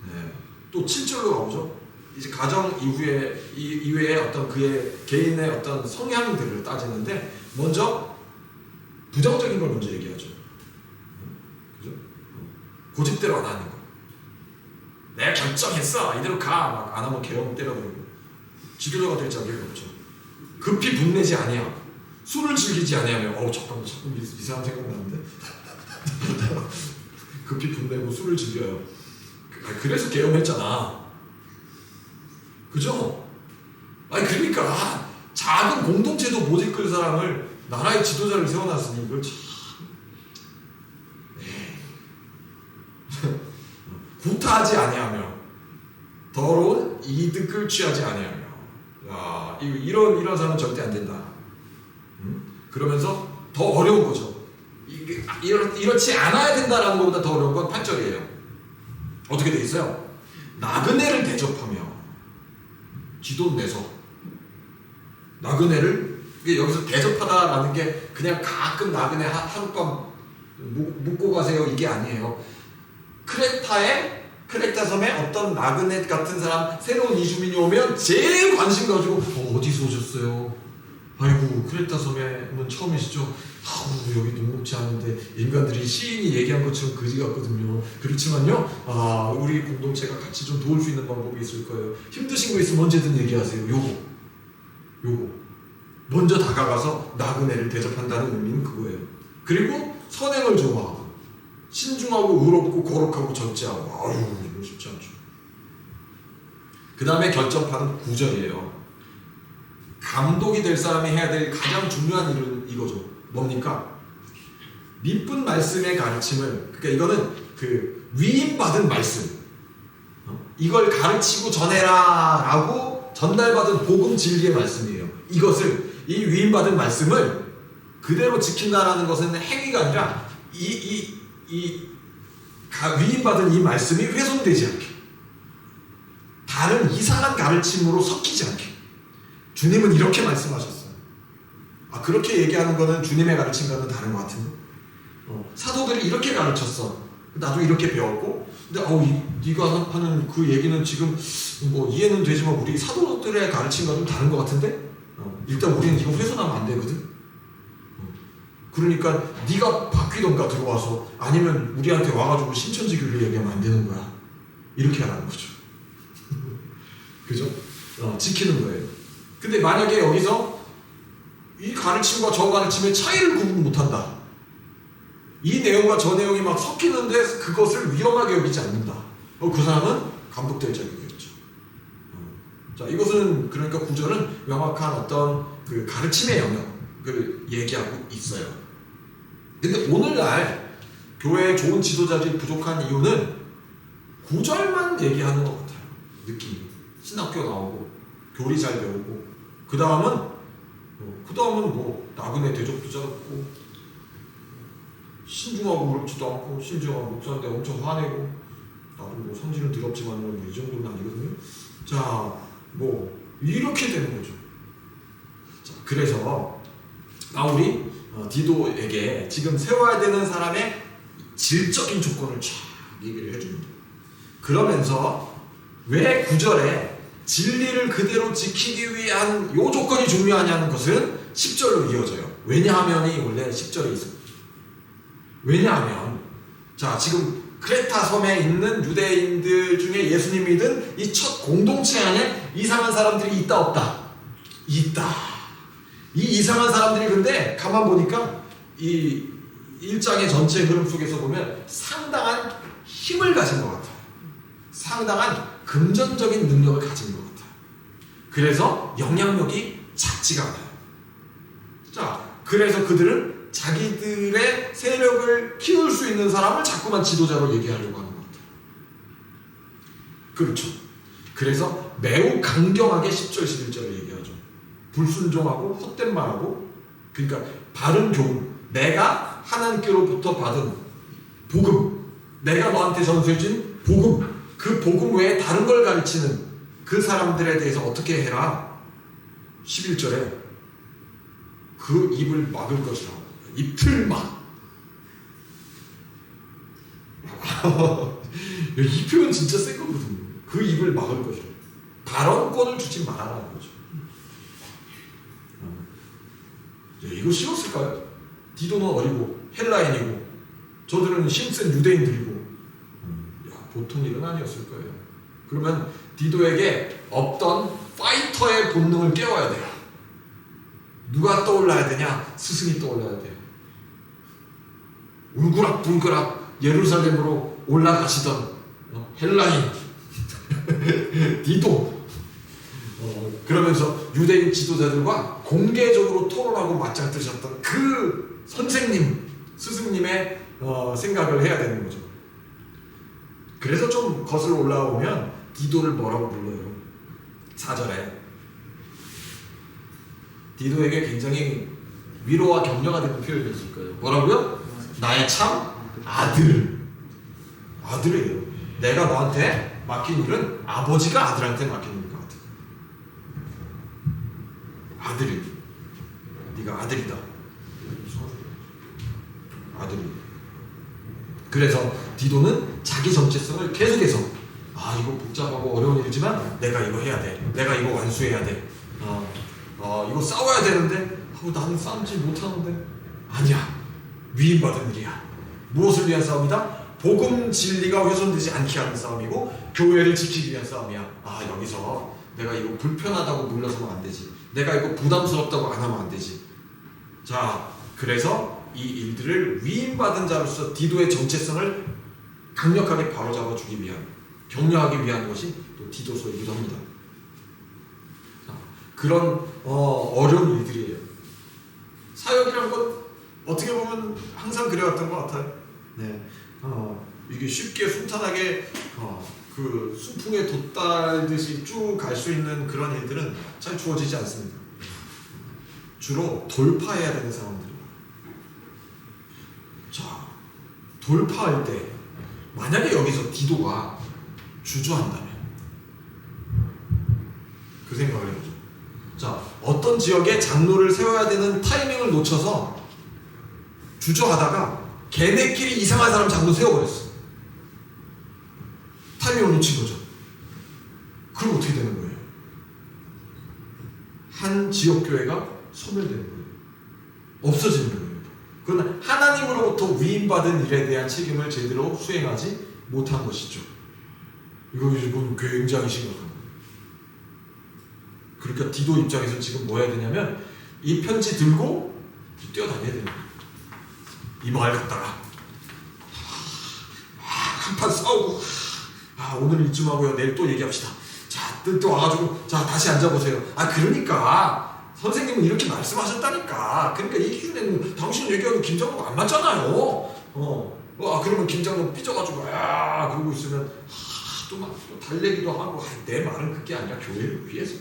네. 또 7절로 나오죠. 이제 가정 이외에 어떤 그의 개인의 어떤 성향들을 따지는데 먼저 부정적인 걸 먼저 얘기하죠. 그죠? 고집대로 안 하는 거. 내가 결정했어. 이대로 가. 막 안 하면 개엄 때려버리고. 지도자가 될 자격이 없죠. 급히 분내지 아니야. 술을 즐기지 아니하며 잠깐만 자꾸 이상한 생각나는데 급히 분내고 술을 즐겨요. 그래서 계엄했잖아. 그죠? 그러니까 작은 공동체도 못 이끌 사람을 나라의 지도자를 세워놨으니 이걸 참 구타하지 아니하며 더러운 이득을 취하지 아니하며. 야, 이런 사람은 절대 안 된다. 그러면서 더 어려운 거죠. 이렇지 않아야 된다라는 것보다 더 어려운 건 8절이에요. 어떻게 돼 있어요? 나그네를 대접하며 지돈 내서 나그네를, 여기서 대접하다라는 게 그냥 가끔 나그네 하룻밤 묵고 가세요 이게 아니에요. 크레타 섬에 어떤 나그네 같은 사람, 새로운 이주민이 오면 제일 관심 가지고 어디서 오셨어요? 아이고 크레타 섬에는 처음이시죠? 여기 녹록지 않은데 인간들이 시인이 얘기한 것처럼 거지 같거든요. 그렇지만요, 우리 공동체가 같이 좀 도울 수 있는 방법이 있을 거예요. 힘드신 거 있으면 언제든 얘기하세요. 요거 먼저 다가가서 나그네를 대접한다는 의미는 그거예요. 그리고 선행을 좋아하고 신중하고 의롭고 거룩하고 절제하고. 이거 쉽지 않죠. 그 다음에 결정판은 9절이에요. 감독이 될 사람이 해야 될 가장 중요한 일은 이거죠. 뭡니까? 미쁜 말씀의 가르침을, 그러니까 이거는 그 위임받은 말씀, 이걸 가르치고 전해라 라고 전달받은 복음 진리의 말씀이에요. 이것을 이 위임받은 말씀을 그대로 지킨다라는 것은 행위가 아니라 위임받은 이 말씀이 훼손되지 않게, 다른 이상한 가르침으로 섞이지 않게. 주님은 이렇게 말씀하셨어요. 그렇게 얘기하는 거는 주님의 가르침과는 다른 것 같은데. 사도들이 이렇게 가르쳤어. 나도 이렇게 배웠고. 근데 네가 하는 그 얘기는 지금 뭐 이해는 되지만 우리 사도들의 가르침과 좀 다른 것 같은데. 일단 우리는 이거 훼손하면 안 되거든. 그러니까 네가 바뀌던가 들어와서, 아니면 우리한테 와가지고 신천지교를 얘기하면 안 되는 거야. 이렇게 하라는 거죠. 그죠? 지키는 거예요. 근데 만약에 여기서 이 가르침과 저 가르침의 차이를 구분 못한다, 이 내용과 저 내용이 막 섞이는데 그것을 위험하게 여기지 않는다, 그 사람은 감독될 자격이겠죠. 자, 이것은 그러니까 구절은 명확한 어떤 그 가르침의 영역을 얘기하고 있어요. 근데 오늘날 교회에 좋은 지도자들이 부족한 이유는 구절만 얘기하는 것 같아요. 느낌이. 신학교 나오고 교리 잘 배우고 그 다음은 뭐 나그네 대접도 잡고 신중하고 그렇지도 않고, 심지어 목사인데 엄청 화내고, 나도 뭐 성질은 더럽지만 뭐 이 정도는 아니거든요. 자, 뭐 이렇게 되는 거죠. 자, 그래서 바울이 디도에게 지금 세워야 되는 사람의 질적인 조건을 쫙 얘기를 해줍니다. 그러면서 왜 9절에 진리를 그대로 지키기 위한 요 조건이 중요하냐는 것은 10절로 이어져요. 왜냐하면이 원래 10절에 있습니다. 왜냐하면, 자, 지금 크레타 섬에 있는 유대인들 중에 예수님 믿은 이 첫 공동체 안에 이상한 사람들이 있다 없다? 있다. 이 이상한 사람들이 근데 가만 보니까 이 1장의 전체 흐름 속에서 보면 상당한 힘을 가진 것 같아요. 상당한 금전적인 능력을 가진 것 같아요. 그래서 영향력이 작지가 않아요. 자, 그래서 그들은 자기들의 세력을 키울 수 있는 사람을 자꾸만 지도자로 얘기하려고 하는 것 같아요. 그렇죠. 그래서 매우 강경하게 10절, 11절을 얘기하죠. 불순종하고 헛된 말하고, 그러니까 바른 교훈, 내가 하나님께로부터 받은 복음, 내가 너한테 전수해준 복음, 그 복음 외에 다른 걸 가르치는 그 사람들에 대해서 어떻게 해라. 11절에 그 입을 막을 것이라고. 입을 막. 이 표현 진짜 센 거거든요. 그 입을 막을 것이라고. 발언권을 주지 말아라는 거죠. 이거 쉬웠을까요? 디도는 어리고 헬라인이고 저들은 힘센 유대인들이고, 보통 일은 아니었을 거예요. 그러면 디도에게 없던 파이터의 본능을 깨워야 돼요. 누가 떠올라야 되냐? 스승이 떠올라야 돼요. 울그락불그락 예루살렘으로 올라가시던 헬라인 디도, 그러면서 유대인 지도자들과 공개적으로 토론하고 맞짱 뜨셨던 그 선생님, 스승님의 생각을 해야 되는 거죠. 그래서 좀 거슬러 올라오면 디도를 뭐라고 불러요? 4절에 디도에게 굉장히 위로와 격려가 되는 표현이었을 거예요. 뭐라고요? 나의 참 아들. 아들이에요. 내가 너한테 맡긴 일은 아버지가 아들한테 맡긴 일 같아. 아들이. 네가 아들이다. 아들이. 그래서 디도는 자기 정체성을 계속해서, 이거 복잡하고 어려운 일이지만 내가 이거 해야 돼. 내가 이거 완수해야 돼. 이거 싸워야 되는데 나는 싸우지 못하는데. 아니야. 위임받은 일이야. 무엇을 위한 싸움이다? 복음 진리가 훼손되지 않게 하는 싸움이고 교회를 지키기 위한 싸움이야. 여기서 내가 이거 불편하다고 물러서면 안 되지. 내가 이거 부담스럽다고 안 하면 안 되지. 자, 그래서 이 일들을 위임받은 자로서 디도의 정체성을 강력하게 바로잡아주기 위한, 격려하기 위한 것이 또 디도서이기도 합니다. 자, 그런 어려운 일들이에요. 사역이란 건 어떻게 보면 항상 그래왔던 것 같아요. 네, 이게 쉽게 순탄하게 그 순풍에 돛달듯이 쭉 갈 수 있는 그런 일들은 잘 주어지지 않습니다. 주로 돌파해야 되는 상황들이에요. 자, 돌파할 때 만약에 여기서 디도가 주저한다면 그 생각을 해보죠. 자, 어떤 지역에 장로를 세워야 되는 타이밍을 놓쳐서 주저하다가 걔네끼리 이상한 사람 장로 세워버렸어. 타이밍을 놓친 거죠. 그럼 어떻게 되는 거예요? 한 지역교회가 소멸되는 거예요. 없어지는 거예요. 그러나 하나님으로부터 위임받은 일에 대한 책임을 제대로 수행하지 못한 것이죠. 이건 굉장히 심각한 거예요. 그러니까 디도 입장에서 지금 뭐 해야 되냐면 이 편지 들고 뛰어다녀야 되는 거예요. 이 마을 갔다가 한판 싸우고 오늘 이쯤 하고요. 내일 또 얘기합시다. 자, 또 와가지고 자 다시 앉아보세요. 그러니까 선생님은 이렇게 말씀하셨다니까. 그러니까 이 기준에는 당신 얘기하고 김장로가 안 맞잖아요. 그러면 김장로 삐져가지고 그러고 있으면 또 막 달래기도 하고 내 말은 그게 아니라 교회를 위해서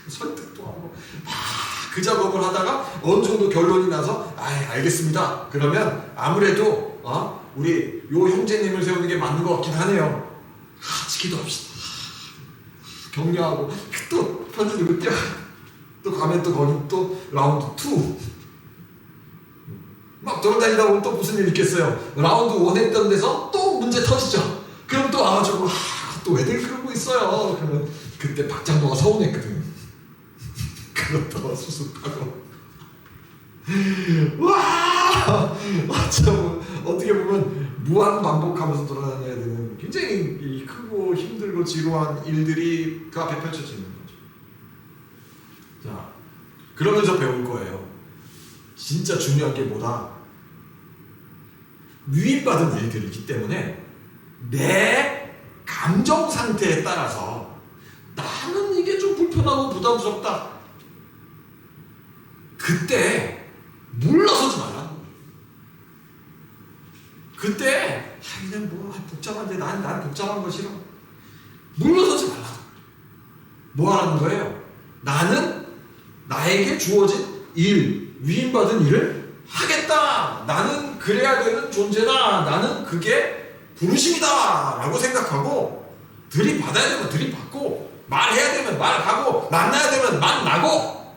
설득도 하고 그 작업을 하다가 어느 정도 결론이 나서 알겠습니다. 그러면 아무래도 우리 요 형제님을 세우는 게 맞는 것 같긴 하네요. 기도합시다. 격려하고 또 편지 들고 뛰어. 또 가면 또 거기 또 라운드 2 막 돌아다니다 보면 또 무슨 일 있겠어요. 라운드 1 했던 데서 또 문제 터지죠. 그럼 또 와가지고 또 왜들 그러고 있어요. 그러면 그때 박장로가 서운했거든. 그것도 수습하고 참 어떻게 보면 무한 반복하면서 돌아다녀야 되는 굉장히 크고 힘들고 지루한 일들이가 펼쳐지는 거죠. 자, 그러면서 배울 거예요. 진짜 중요한 게 뭐다? 위임받은 일들이기 때문에 내 감정 상태에 따라서 나는 이게 좀 불편하고 부담스럽다. 그때 물러서지 말라는 거예요. 그때 그냥 뭐 복잡한데 난 복잡한 거 싫어. 물러서지 말라는 거예요. 뭐 하라는 거예요? 나는 나에게 주어진 일, 위임받은 일을 하겠다. 나는 그래야 되는 존재다. 나는 그게 부르심이다 라고 생각하고 들이받아야 되면 들이받고 말해야 되면 말하고 만나야 되면 만나고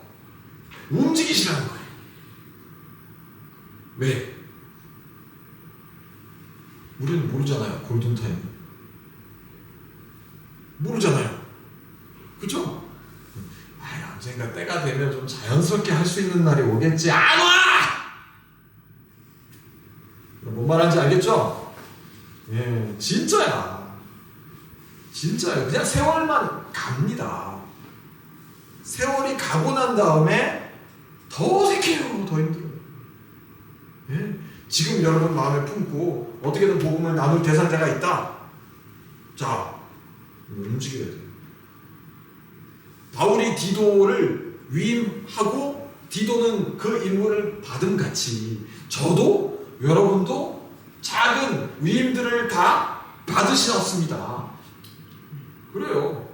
움직이시라는 거예요. 왜? 우리는 모르잖아요. 골든타임 모르잖아요. 그죠? 언젠가 때가 되면 좀 자연스럽게 할 수 있는 날이 오겠지. 안 와! 뭔 말하는지 알겠죠? 예, 진짜야. 진짜요. 그냥 세월만 갑니다. 세월이 가고 난 다음에 더 어색해요. 더 힘들어요. 예? 지금 여러분 마음에 품고 어떻게든 복음을 나눌 대상자가 있다. 자, 움직여야 돼요. 바울이 디도를 위임하고 디도는 그 임무를 받음 같이 저도 여러분도 작은 위임들을 다 받으셨습니다. 그래요.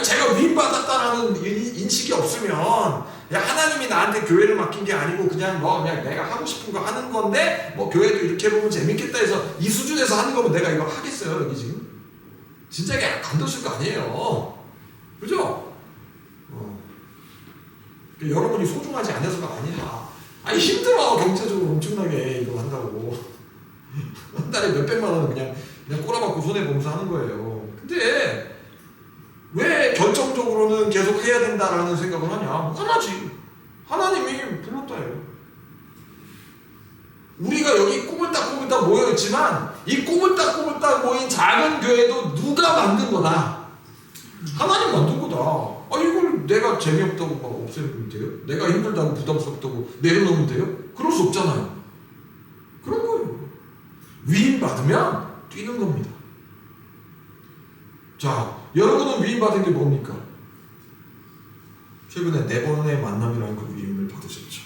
제가 위임받았다라는 인식이 없으면 하나님이 나한테 교회를 맡긴 게 아니고 그냥 내가 하고 싶은 거 하는 건데 교회도 이렇게 보면 재밌겠다 해서 이 수준에서 하는 거면 내가 이거 하겠어요. 여기 지금 진짜 감동실 거 아니에요. 그죠? 여러분이 소중하지 않아서가 아니야. 힘들어. 경제적으로 엄청나게 이거 한다고. 한 달에 몇백만 원은 그냥 꼬라박고 손해보면서 하는 거예요. 근데 왜 결정적으로는 계속 해야 된다라는 생각을 하냐? 하나지. 하나님이 불렀다예요. 우리가 여기 꼬물딱꼬물딱 모여있지만 이 꼬물딱꼬물딱 모인 작은 교회도 누가 만든 거다? 하나님 만든 거다. 이걸 내가 재미없다고 막 없애면 돼요? 내가 힘들다고 부담스럽다고 내려놓으면 돼요? 그럴 수 없잖아요. 그런 거예요. 위임받으면 뛰는 겁니다. 자, 여러분은 위임받은 게 뭡니까? 최근에 4번의 만남이라는 그 위임을 받으셨죠.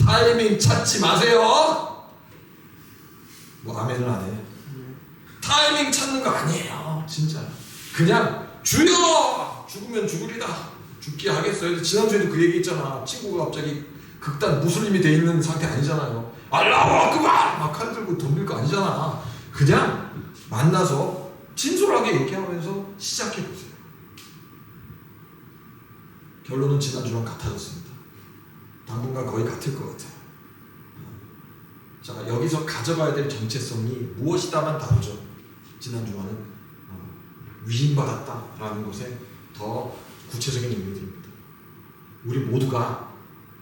타이밍 찾지 마세요. 아멘을 안 해. 타이밍 찾는 거 아니에요. 진짜. 그냥 주여 죽으면 죽으리다 죽게 하겠어요. 지난주에도 그 얘기 있잖아. 친구가 갑자기 극단 무슬림이 돼 있는 상태 아니잖아요. 알라후 아크발 막 칼 들고 덤빌 거 아니잖아. 그냥 만나서 진솔하게 얘기하면서 시작해보세요. 결론은 지난주랑 같아졌습니다. 당분간 거의 같을 것 같아요. 자, 여기서 가져가야 될 정체성이 무엇이다만 다르죠. 지난주와는 위임받았다라는 것에 더 구체적인 의미가 됩니다. 우리 모두가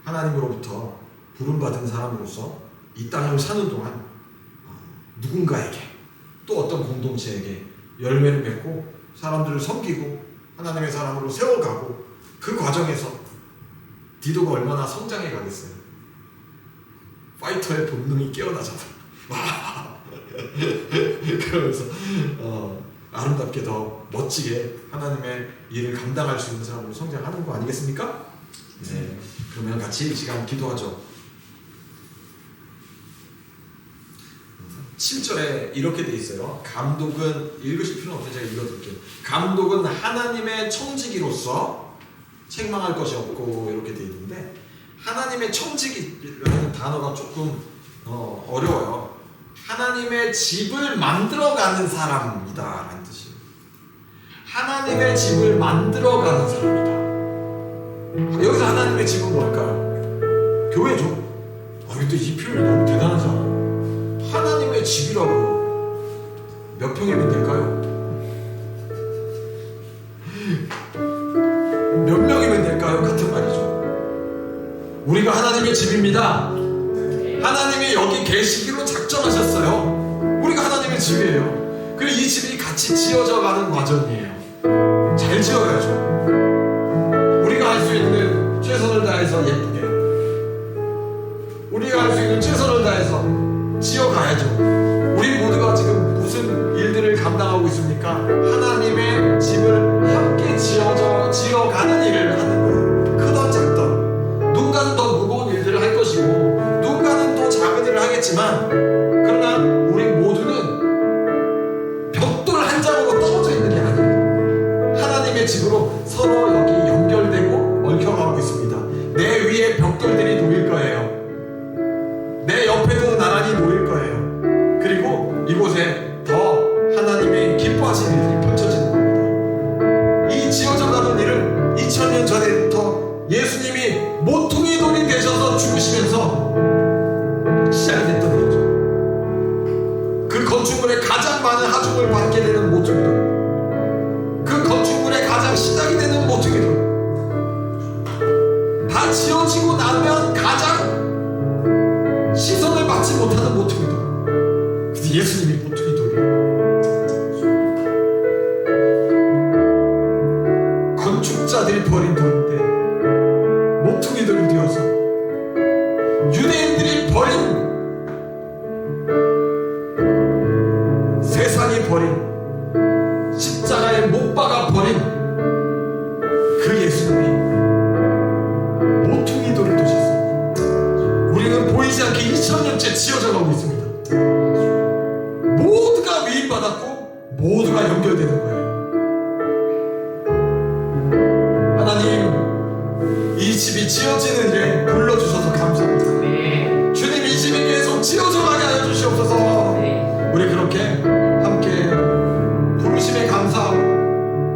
하나님으로부터 부름받은 사람으로서 이 땅을 사는 동안 누군가에게 또 어떤 공동체에게 열매를 맺고 사람들을 섬기고 하나님의 사람으로 세워가고 그 과정에서 디도가 얼마나 성장해 가겠어요. 파이터의 본능이 깨어나잖아. 그러면서 아름답게 더 멋지게 하나님의 일을 감당할 수 있는 사람으로 성장하는 거 아니겠습니까? 네. 그러면 같이 이 시간 기도하죠. 7절에 이렇게 돼 있어요. 감독은 읽으실 필요는 없어요. 제가 읽어드릴게요. 감독은 하나님의 청지기로서 책망할 것이 없고 이렇게 돼 있는데 하나님의 청지기라는 단어가 조금 어려워요. 하나님의 집을 만들어가는 사람이다 라는 뜻이에요. 하나님의 집을 만들어가는 사람이다. 여기서 하나님의 집은 뭘까요? 교회죠. 근데 이 표현이 너무 대단하잖아. 하나님의 집이라고 몇 평이면 될까요? 몇 명이면 될까요? 같은 말이죠. 우리가 하나님의 집입니다. 하나님이 여기 계시기로 작정하셨어요. 우리가 하나님의 집이에요. 그리고 이 집이 같이 지어져 가는 과정이에요. 잘 지어가야죠. 우리가 할 수 있는 최선을 다해서 예쁘게, 우리가 할 수 있는 최선을 다해서 지어가야죠. 우리 모두가 지금 무슨 일들을 감당하고 있습니까? 하나님의 집을 함께 지어가는 일을 하는 거예요. 크던 작던 누군가는 더 무거운 일들을 할 것이고 누군가는 더 작은 일을 하겠지만, 그러나 우리 모두는 벽돌 한 장으로 떨어져 있는 게 아니에요. 하나님의 집으로 서로 여기 연결되고 얽혀가고 있습니다. 내 위에 벽돌들이 놓일 거예요. 내 옆에도 나란히 놓일 거예요. 그리고 이곳에 더 하나님이 기뻐하시는 일들이 펼쳐지는 겁니다. 이 지어져가는 일은 2000년 전에부터 예수님이 모퉁이 돌이 되셔서 죽으시면서 시작이 됐던 거죠. 그 건축물에 가장 많은 하중을 받게 되는 모퉁이 돌, 그 건축물에 가장 시작이 되는 모퉁이 돌, 다 지어지고 나면 가장 시선을 받지 못하는 모퉁이 돌. 그래서 예수님이 모퉁이 돌이에요. 건축자들이 버린 돌인데 모퉁이 돌이 되어서 유대인들이 버린, 세상이 버린, 십자가에 못 박아 버린 그 예수님이 모퉁이 돌을 두셨어요. 우리는 보이지 않게 2000년째 지어져 가고 있습니다. 모두가 위임받았고 모두가 연결되는 거예요. 하나님, 이 집이 지어지는 일에 불러주셔서 감사합니다. 네. 주님, 이 집이 계속 지어져 가게 하여 주시옵소서. 네. 우리 그렇게 함께 부르심에 감사하고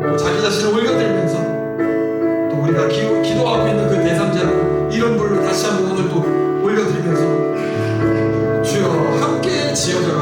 또 자기 자신을 올려드리면서 또 우리가 기도하고 있는 그 대상자로 이런 불로 다시 한번 오늘 또 올려드리면서 주여 함께 지어져